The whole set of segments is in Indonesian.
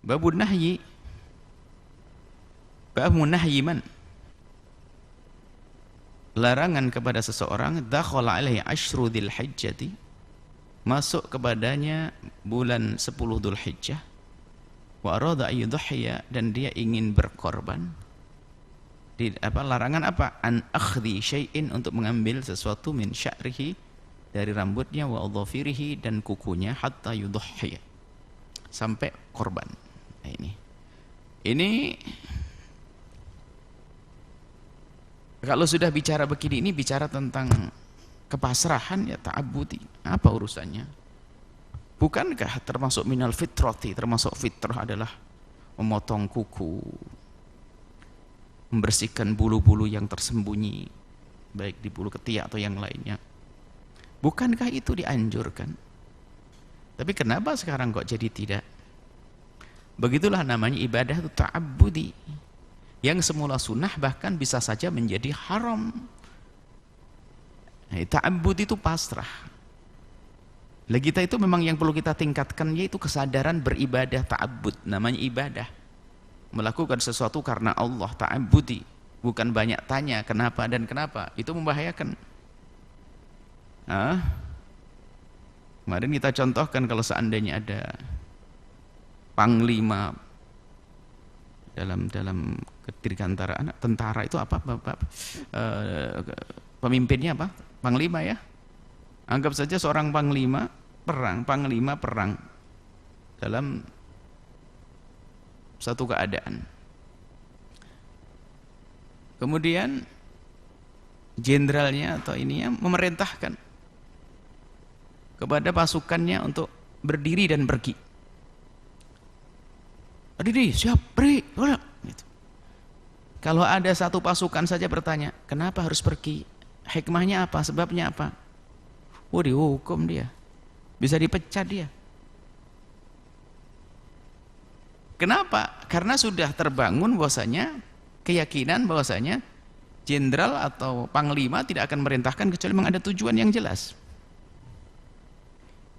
Babun nahyi, babun nahyi man, larangan kepada seseorang dakhala alaihi asyru dzulhijjati, masuk kepadanya bulan 10 Dzulhijjah, wa arada ayyudhiya, dan dia ingin berkorban. Larangan apa? An akhdhi syai'in, untuk mengambil sesuatu, min sya'rihi, dari rambutnya, wa adhafirihi, dan kukunya, hatta yudhiya, sampai korban. Nah, ini kalau sudah bicara begini, ini bicara tentang kepasrahan, ya ta'abbudi. Apa urusannya? Bukankah termasuk minal fitrati, termasuk fitrah adalah memotong kuku, membersihkan bulu-bulu yang tersembunyi, baik di bulu ketiak atau yang lainnya? Bukankah itu dianjurkan? Tapi kenapa sekarang kok jadi tidak? Begitulah namanya ibadah itu ta'abbudi. Yang semula sunnah bahkan bisa saja menjadi haram. Nah, ta'abbud itu pasrah. Lagi kita itu memang yang perlu kita tingkatkan, yaitu kesadaran beribadah, ta'abbud, namanya ibadah. Melakukan sesuatu karena Allah, ta'abbudi, bukan banyak tanya kenapa dan kenapa. Itu membahayakan. Kemarin kita contohkan, kalau seandainya ada panglima dalam kedirgantaraan tentara, itu apa Bapak? Pemimpinnya apa? Panglima, ya. Anggap saja seorang panglima perang dalam satu keadaan. Kemudian jenderalnya atau ininya memerintahkan kepada pasukannya untuk berdiri dan pergi. Berdiri, siap, beri, gitu. Kalau ada satu pasukan saja bertanya, kenapa harus pergi? Hikmahnya apa? Sebabnya apa? Dihukum dia. Bisa dipecat dia. Kenapa? Karena sudah terbangun bahwasanya, keyakinan bahwasanya jenderal atau panglima tidak akan merintahkan kecuali memang ada tujuan yang jelas.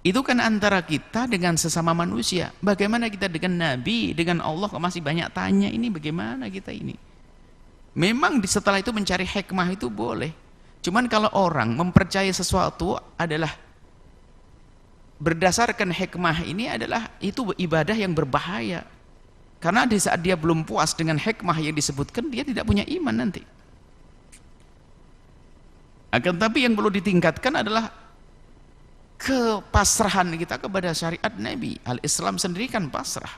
Itu kan antara kita dengan sesama manusia. Bagaimana kita dengan Nabi, dengan Allah, kok masih banyak tanya? Ini bagaimana kita ini? Memang setelah itu mencari hikmah itu boleh. Cuman kalau orang mempercayai sesuatu adalah berdasarkan hikmah, ini adalah itu ibadah yang berbahaya. Karena di saat dia belum puas dengan hikmah yang disebutkan, dia tidak punya iman nanti. Akan tapi yang perlu ditingkatkan adalah kepasrahan kita kepada syariat Nabi. Al-Islam sendiri kan pasrah.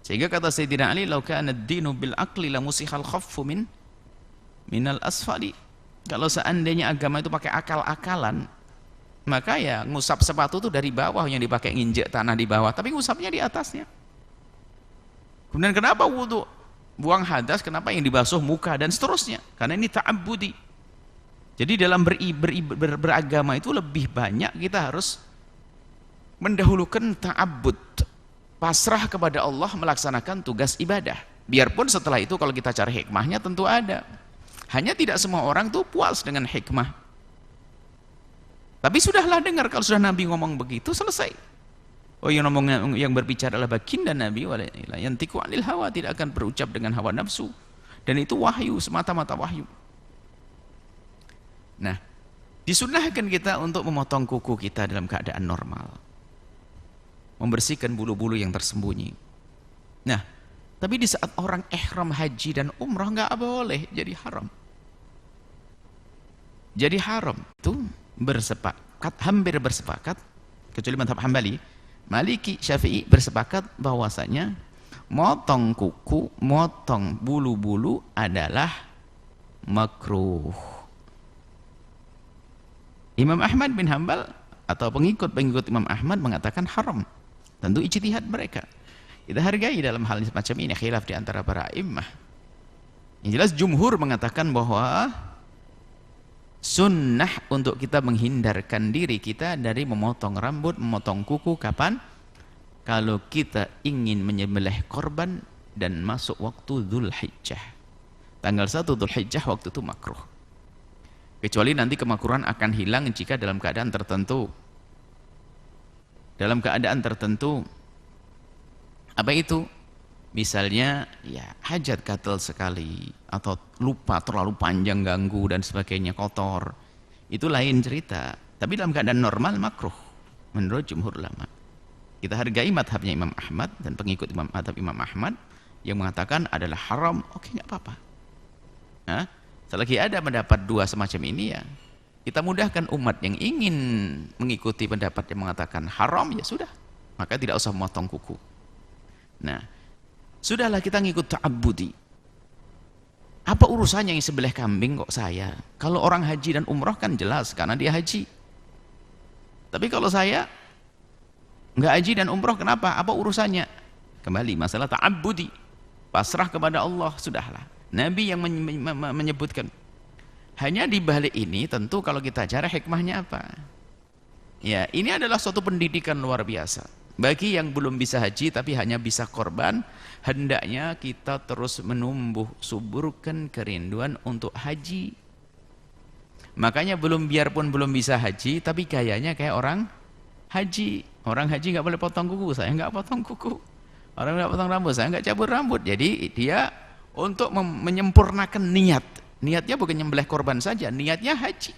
Sehingga kata Sayyidina Ali, "Lau kana ad-dinu bil aqli la musihal khaffu minal asfali." Kalau seandainya agama itu pakai akal-akalan, maka ya ngusap sepatu itu dari bawah, yang dipakai nginjek tanah di bawah, tapi ngusapnya di atasnya. Kemudian kenapa wudu? Buang hadas, kenapa yang dibasuh muka dan seterusnya? Karena ini ta'abbudi. Jadi dalam beragama itu lebih banyak kita harus mendahulukan ta'abbud, pasrah kepada Allah, melaksanakan tugas ibadah. Biarpun setelah itu kalau kita cari hikmahnya tentu ada. Hanya tidak semua orang tuh puas dengan hikmah. Tapi sudahlah dengar, kalau sudah Nabi ngomong begitu, selesai. Yang berbicara adalah baginda Nabi, yantiqu 'anil hawa, tidak akan berucap dengan hawa nafsu. Dan itu wahyu, semata-mata wahyu. Nah, disunnahkan kita untuk memotong kuku kita dalam keadaan normal, membersihkan bulu-bulu yang tersembunyi. Nah, tapi di saat orang ihram haji dan umrah nggak boleh, jadi haram. Jadi haram itu bersepakat, hampir bersepakat, kecuali mazhab Hambali, Maliki, Syafi'i bersepakat bahwasanya motong kuku, motong bulu-bulu adalah makruh. Imam Ahmad bin Hambal atau pengikut-pengikut Imam Ahmad mengatakan haram. Tentu ijtihad mereka. Kita hargai dalam hal semacam ini, khilaf di antara para imam. Yang jelas jumhur mengatakan bahwa sunnah untuk kita menghindarkan diri kita dari memotong rambut, memotong kuku kapan? Kalau kita ingin menyembelih korban dan masuk waktu Dzulhijjah. Tanggal 1 Dzulhijjah waktu itu makruh. Kecuali nanti kemakruhan akan hilang jika dalam keadaan tertentu. Dalam keadaan tertentu Apa itu? Misalnya ya hajat gatal sekali, atau lupa terlalu panjang ganggu dan sebagainya, kotor. Itu lain cerita. Tapi dalam keadaan normal makruh menurut jumhur ulama. Kita hargai madhabnya Imam Ahmad dan pengikut madhab Imam Ahmad yang mengatakan adalah haram. Oke, nggak apa-apa. Nah, selagi ada pendapat dua semacam ini, ya kita mudahkan umat yang ingin mengikuti pendapat yang mengatakan haram, ya sudah, maka tidak usah memotong kuku. Nah, sudahlah kita ngikut ta'abbudi. Apa urusannya yang sebelah kambing kok saya? Kalau orang haji dan umroh kan jelas karena dia haji. Tapi kalau saya nggak haji dan umroh, kenapa? Apa urusannya? Kembali masalah ta'abbudi, pasrah kepada Allah, sudahlah. Nabi yang menyebutkan. Hanya di balik ini tentu kalau kita cari hikmahnya apa? Ya, ini adalah suatu pendidikan luar biasa. Bagi yang belum bisa haji tapi hanya bisa korban, hendaknya kita terus menumbuh suburkan kerinduan untuk haji. Makanya biarpun belum bisa haji, tapi gayanya kayak orang haji. Orang haji nggak boleh potong kuku, saya nggak potong kuku. Orang nggak potong rambut, saya nggak cabut rambut. Jadi dia untuk menyempurnakan niat. Niatnya bukan nyembelih korban saja, niatnya haji.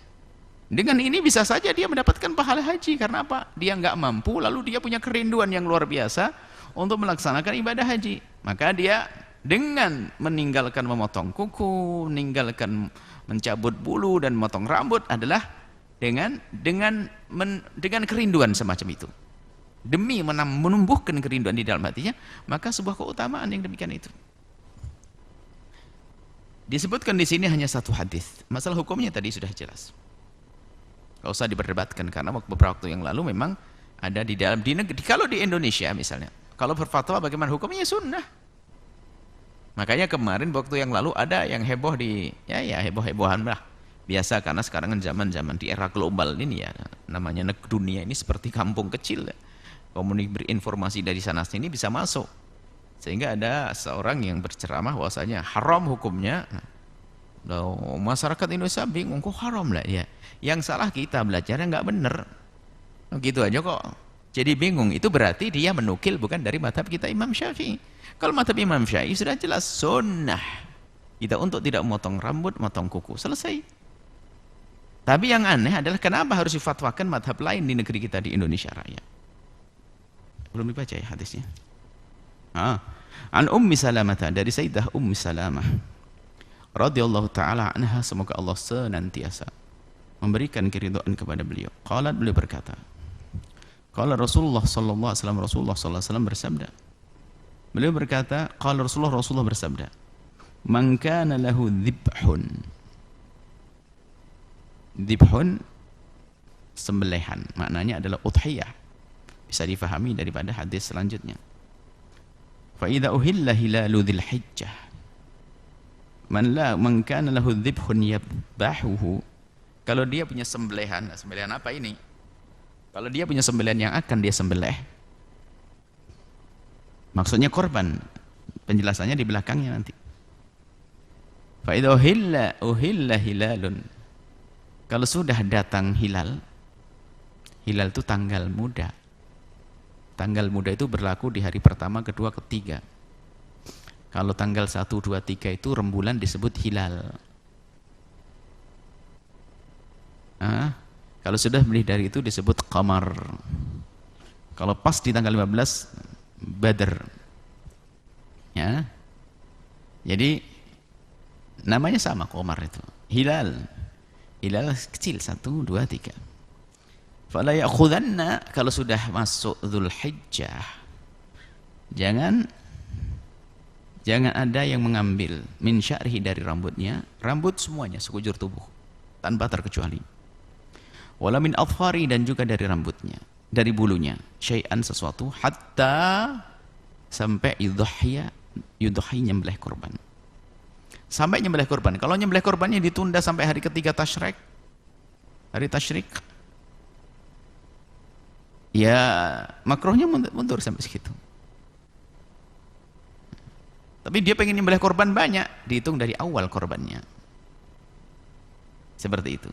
Dengan ini bisa saja dia mendapatkan pahala haji. Karena apa? Dia nggak mampu, lalu dia punya kerinduan yang luar biasa untuk melaksanakan ibadah haji. Maka dia dengan meninggalkan memotong kuku, meninggalkan mencabut bulu dan memotong rambut adalah dengan kerinduan semacam itu. Demi menumbuhkan kerinduan di dalam hatinya, maka sebuah keutamaan yang demikian itu. Disebutkan di sini hanya satu hadis. Masalah hukumnya tadi sudah jelas. Gak usah diperdebatkan karena beberapa waktu yang lalu memang ada di dalam negeri. Kalau di Indonesia misalnya, kalau berfatwa bagaimana hukumnya, sunnah. Makanya kemarin waktu yang lalu ada yang heboh heboh-hebohan lah. Biasa karena sekarang kan zaman di era global ini ya, namanya dunia ini seperti kampung kecil. Berinformasi dari sana sini bisa masuk. Sehingga ada seorang yang berceramah bahwasanya haram hukumnya. Masyarakat Indonesia bingung, kok haram lah ya. Yang salah kita belajarnya nggak bener. Gitu aja kok. Jadi bingung. Itu berarti dia menukil bukan dari madhab kita Imam Syafi'i. Kalau madhab Imam Syafi'i sudah jelas sunnah kita untuk tidak memotong rambut, memotong kuku, selesai. Tapi yang aneh adalah kenapa harus difatwakan madhab lain di negeri kita di Indonesia Raya. Belum dibaca ya hadisnya. An Ummi Salamah, dari Sayyidah Ummi Salamah radhiyallahu taala anha, semoga Allah senantiasa memberikan keridhaan kepada beliau. Qalat, beliau berkata, qala Rasulullah sallallahu alaihi wasallam bersabda. Beliau berkata, qala Rasulullah bersabda, man kana lahu dhibhun. Dhibhun sembelihan, maknanya adalah udhiyah. Bisa difahami daripada hadis selanjutnya. فَإِذَا أُهِلَّ هِلَالُ ذِي الْحِجَّةِ مَنْ كَانَ لَهُ ذِبْحٌ يَذْبَحُهُ. Kalau dia punya sembelihan, sembelihan apa ini? Kalau dia punya sembelihan yang akan dia sembelih, maksudnya korban. Penjelasannya di belakangnya nanti. فَإِذَا أُهِلَّ هِلَالٌ. Kalau sudah datang hilal, hilal itu tanggal muda. Tanggal muda itu berlaku di hari pertama, kedua, ketiga. Kalau tanggal 1, 2, 3 itu rembulan disebut hilal. Kalau sudah lebih dari itu disebut qamar. Kalau pas di tanggal 15, badr. Ya. Jadi namanya sama, qamar itu. Hilal. Hilal kecil, 1, 2, 3. Fala ya'khudanna, kalau sudah masuk Dzulhijjah, jangan ada yang mengambil min sya'rihi, dari rambutnya, rambut semuanya sekujur tubuh tanpa terkecuali. Wala min adfari, dan juga dari rambutnya, dari bulunya, syai'an, sesuatu, hatta sampai yudhi nyembelih korban. Sampai nyembelih korban. Kalau nyembelih korbannya ditunda sampai hari ketiga tasyrik, hari tasyrik, ya makruhnya mundur sampai segitu. Tapi dia pengen nyembelih korban banyak, dihitung dari awal korbannya. Seperti itu.